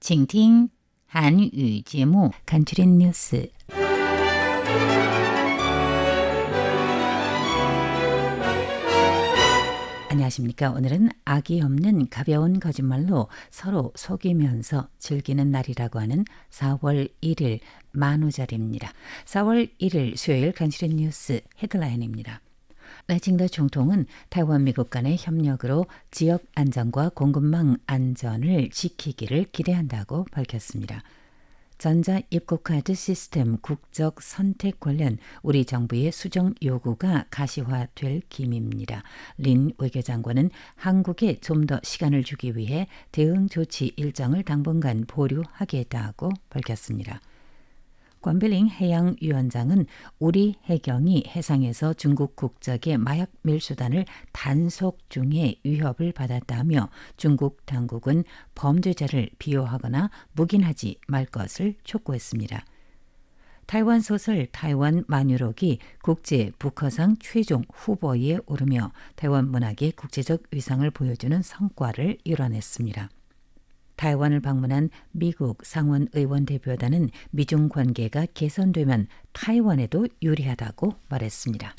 请听韩语节目 간추린 뉴스. 안녕하십니까. 오늘은 악이 없는 가벼운 거짓말로 서로 속이면서 즐기는 날이라고 하는 4월 1일 만우절입니다. 4월 1일 수요일 간추린 뉴스 헤드라인입니다. 라이칭더 총통은 타이완 미국 간의 협력으로 지역 안전과 공급망 안전을 지키기를 기대한다고 밝혔습니다. 전자 입국카드 시스템 국적 선택 관련 우리 정부의 수정 요구가 가시화될 김입니다. 린 외교장관은 한국에 좀 더 시간을 주기 위해 대응 조치 일정을 당분간 보류하겠다고 밝혔습니다. 권빌링 해양위원장은 우리 해경이 해상에서 중국 국적의 마약 밀수단을 단속 중에 위협을 받았다며 중국 당국은 범죄자를 비호하거나 묵인하지 말 것을 촉구했습니다. 타이완 소설 타이완 만유록이 국제 부커상 최종 후보에 오르며 타이완 문학의 국제적 위상을 보여주는 성과를 이뤄냈습니다. 타이완을 방문한 미국 상원 의원 대표단은 미중 관계가 개선되면 타이완에도 유리하다고 말했습니다.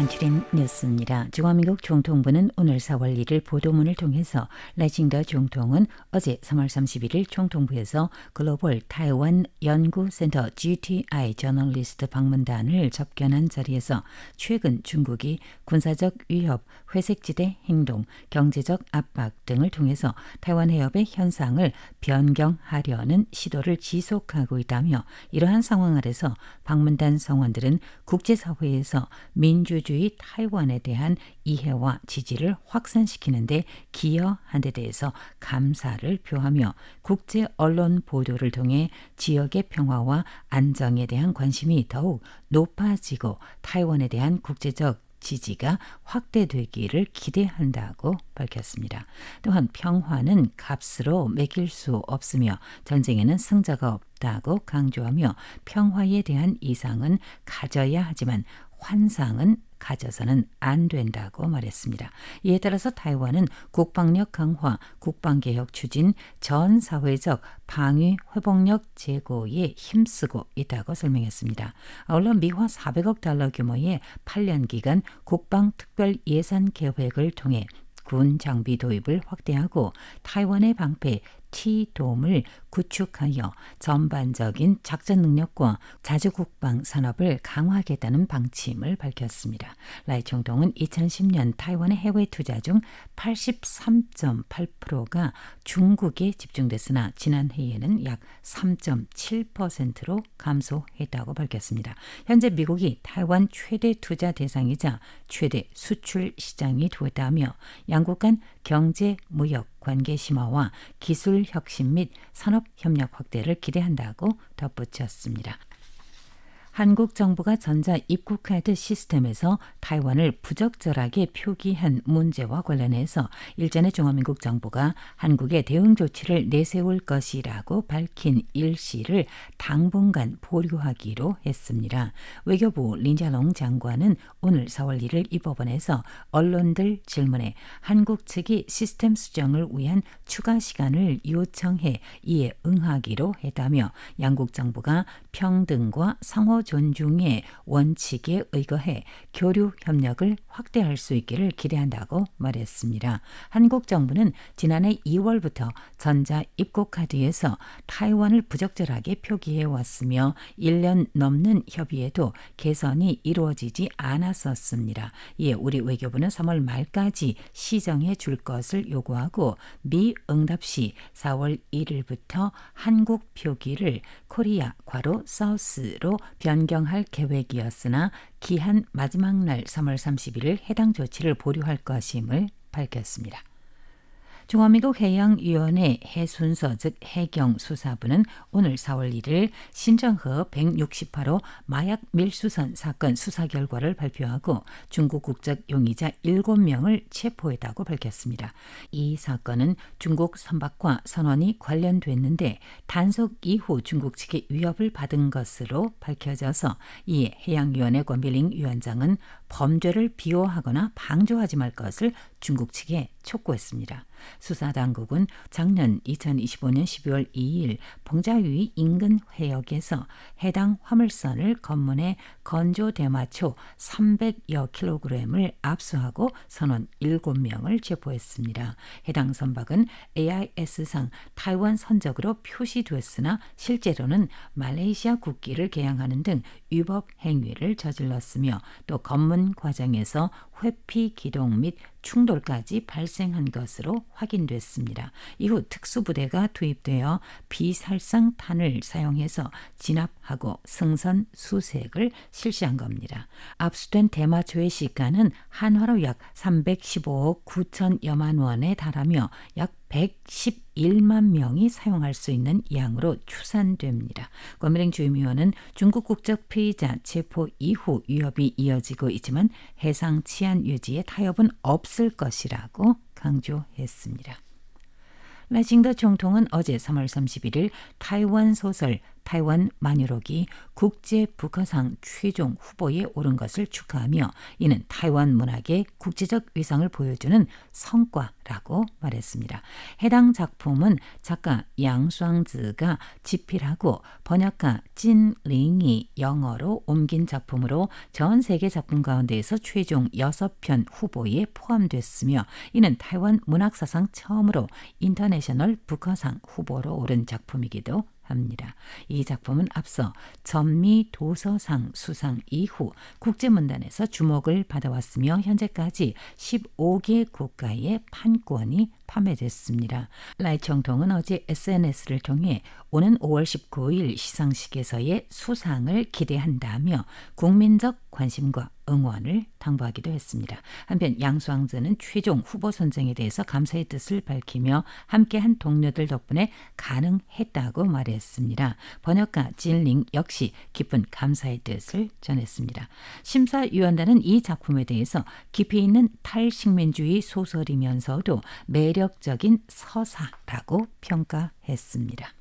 간추린 뉴스입니다. 중화민국 총통부는 오늘 4월 1일 보도문을 통해서 라이칭더 총통은 어제 3월 31일 총통부에서 글로벌 타이완 연구센터 GTI 저널리스트 방문단을 접견한 자리에서 최근 중국이 군사적 위협, 회색지대 행동, 경제적 압박 등을 통해서 타이완 해협의 현상을 변경하려는 시도를 지속하고 있다며 이러한 상황 아래서 방문단 성원들은 국제사회에서 민주주의 타이완에 대한 이해와 지지를 확산시키는 데 기여한 데 대해서 감사를 표하며 국제 언론 보도를 통해 지역의 평화와 안정에 대한 관심이 더욱 높아지고 타이완에 대한 국제적 지지가 확대되기를 기대한다고 밝혔습니다. 또한 평화는 값으로 매길 수 없으며 전쟁에는 승자가 없다고 강조하며 평화에 대한 이상은 가져야 하지만 환상은 가져서는 안 된다고 말했습니다. 이에 따라서 타이완은 국방력 강화, 국방개혁 추진, 전 사회적 방위 회복력 제고에 힘쓰고 있다고 설명했습니다. 아울러 미화 400억 달러 규모의 8년 기간 국방 특별 예산 계획을 통해 군 장비 도입을 확대하고 타이완의 방패 T돔을 구축하여 전반적인 작전 능력과 자주국방 산업을 강화하겠다는 방침을 밝혔습니다. 라이 총통은 2010년 타이완의 해외 투자 중 83.8%가 중국에 집중됐으나 지난해에는 약 3.7%로 감소했다고 밝혔습니다. 현재 미국이 타이완 최대 투자 대상이자 최대 수출 시장이 되었다며 양국 간 경제, 무역, 관계 심화와 기술 혁신 및 산업 협력 확대를 기대한다고 덧붙였습니다. 한국 정부가 전자 입국카드 시스템에서 타이완을 부적절하게 표기한 문제와 관련해서 일전에 중화민국 정부가 한국에 대응 조치를 내세울 것이라고 밝힌 일시를 당분간 보류하기로 했습니다. 외교부 린자롱 장관은 오늘 4월 1일 이 법원에서 언론들 질문에 한국 측이 시스템 수정을 위한 추가 시간을 요청해 이에 응하기로 했다며 양국 정부가 평등과 상호 존중의 원칙에 의거해 교류 협력을 확대할 수 있기를 기대한다고 말했습니다. 한국 정부는 지난해 2월부터 전자 입국카드에서 타이완을 부적절하게 표기해 왔으며 1년 넘는 협의에도 개선이 이루어지지 않았었습니다. 이에 우리 외교부는 3월 말까지 시정해 줄 것을 요구하고 미응답 시 4월 1일부터 한국 표기를 코리아 괄호 사우스로 변경할 계획이었으나 기한 마지막 날 3월 31일 해당 조치를 보류할 것임을 밝혔습니다. 중화미국 해양위원회 해순서 즉 해경수사부는 오늘 4월 1일 신정허 168호 마약 밀수선 사건 수사 결과를 발표하고 중국 국적 용의자 7명을 체포했다고 밝혔습니다. 이 사건은 중국 선박과 선원이 관련됐는데 단속 이후 중국 측의 위협을 받은 것으로 밝혀져서 이에 해양위원회 권빌링 위원장은 범죄를 비호하거나 방조하지 말 것을 중국 측에 촉구했습니다. 수사당국은 작년 2025년 12월 2일 봉자위 인근 해역에서 해당 화물선을 검문해 건조 대마초 300여 킬로그램을 압수하고 선원 7명을 체포했습니다. 해당 선박은 AIS상 타이완 선적으로 표시됐으나 실제로는 말레이시아 국기를 개양하는 등 위법 행위를 저질렀으며 또 검문 과정에서 회피 기동 및 충돌까지 발생한 것으로 확인됐습니다. 이후 특수부대가 투입되어 비살상탄을 사용해서 진압하고 승선 수색을 실시한 겁니다. 압수된 대마초의 시가는 한화로 약 315억 9천여만 원에 달하며 약 111만 명이 사용할 수 있는 양으로 추산됩니다. 권미ling 주임위원은 중국 국적 피의자 체포 이후 위협이 이어지고 있지만 해상 치안 유지에 타협은 없을 것이라고 강조했습니다. 라이칭더 총통은 어제 3월 31일 타이완 소설 타이완 만유록이 국제 부커상 최종 후보에 오른 것을 축하하며 이는 타이완 문학의 국제적 위상을 보여주는 성과라고 말했습니다. 해당 작품은 작가 양수앙즈가 집필하고 번역가 찐링이 영어로 옮긴 작품으로 전 세계 작품 가운데에서 최종 6편 후보에 포함됐으며 이는 타이완 문학사상 처음으로 인터내셔널 부커상 후보로 오른 작품이기도 합니다. 이 작품은 앞서 전미 도서상 수상 이후 국제문단에서 주목을 받아왔으며 현재까지 15개 국가의 판권이 판매됐습니다. 라이 총통은 어제 SNS를 통해 오는 5월 19일 시상식에서의 수상을 기대한다며 국민적 관심과 응원을 당부하기도 했습니다. 한편 양수왕즈는 최종 후보 선정에 대해서 감사의 뜻을 밝히며 함께한 동료들 덕분에 가능했다고 말했습니다. 번역가 진링 역시 깊은 감사의 뜻을 전했습니다. 심사위원단은 이 작품에 대해서 깊이 있는 탈식민주의 소설이면서도 매력적인 서사라고 평가했습니다.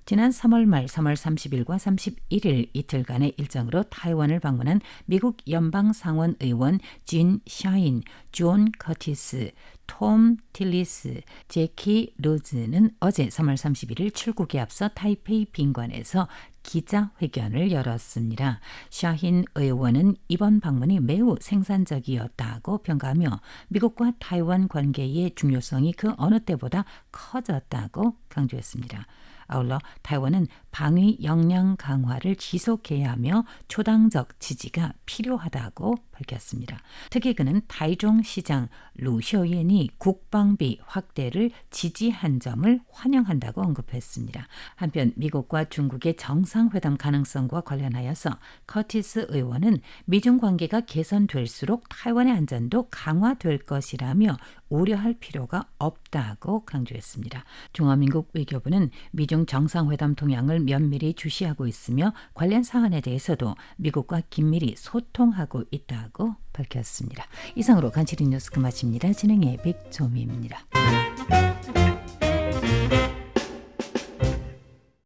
지난 3월 말 3월 30일과 31일 이틀간의 일정으로 타이완을 방문한 미국 연방상원 의원 진 샤인, 존 커티스, 톰 틸리스, 제키 로즈는 어제 3월 31일 출국에 앞서 타이페이 빈관에서 기자회견을 열었습니다. 샤힌 의원은 이번 방문이 매우 생산적이었다고 평가하며 미국과 타이완 관계의 중요성이 그 어느 때보다 커졌다고 강조했습니다. 아울러 타이완은 방위 역량 강화를 지속해야 하며 초당적 지지가 필요하다고 밝혔습니다. 특히 그는 타이종 시장 루쇼옌이 국방비 확대를 지지한 점을 환영한다고 언급했습니다. 한편 미국과 중국의 정상회담 가능성과 관련하여서 커티스 의원은 미중 관계가 개선될수록 타이완의 안전도 강화될 것이라며 우려할 필요가 없다고 강조했습니다. 중화민국 외교부는 미중 정상회담 동향을 면밀히 주시하고 있으며 관련 사안에 대해서도 미국과 긴밀히 소통하고 있다고 밝혔습니다. 이상으로 간추린 뉴스 마칩니다. 진행의 백조미입니다.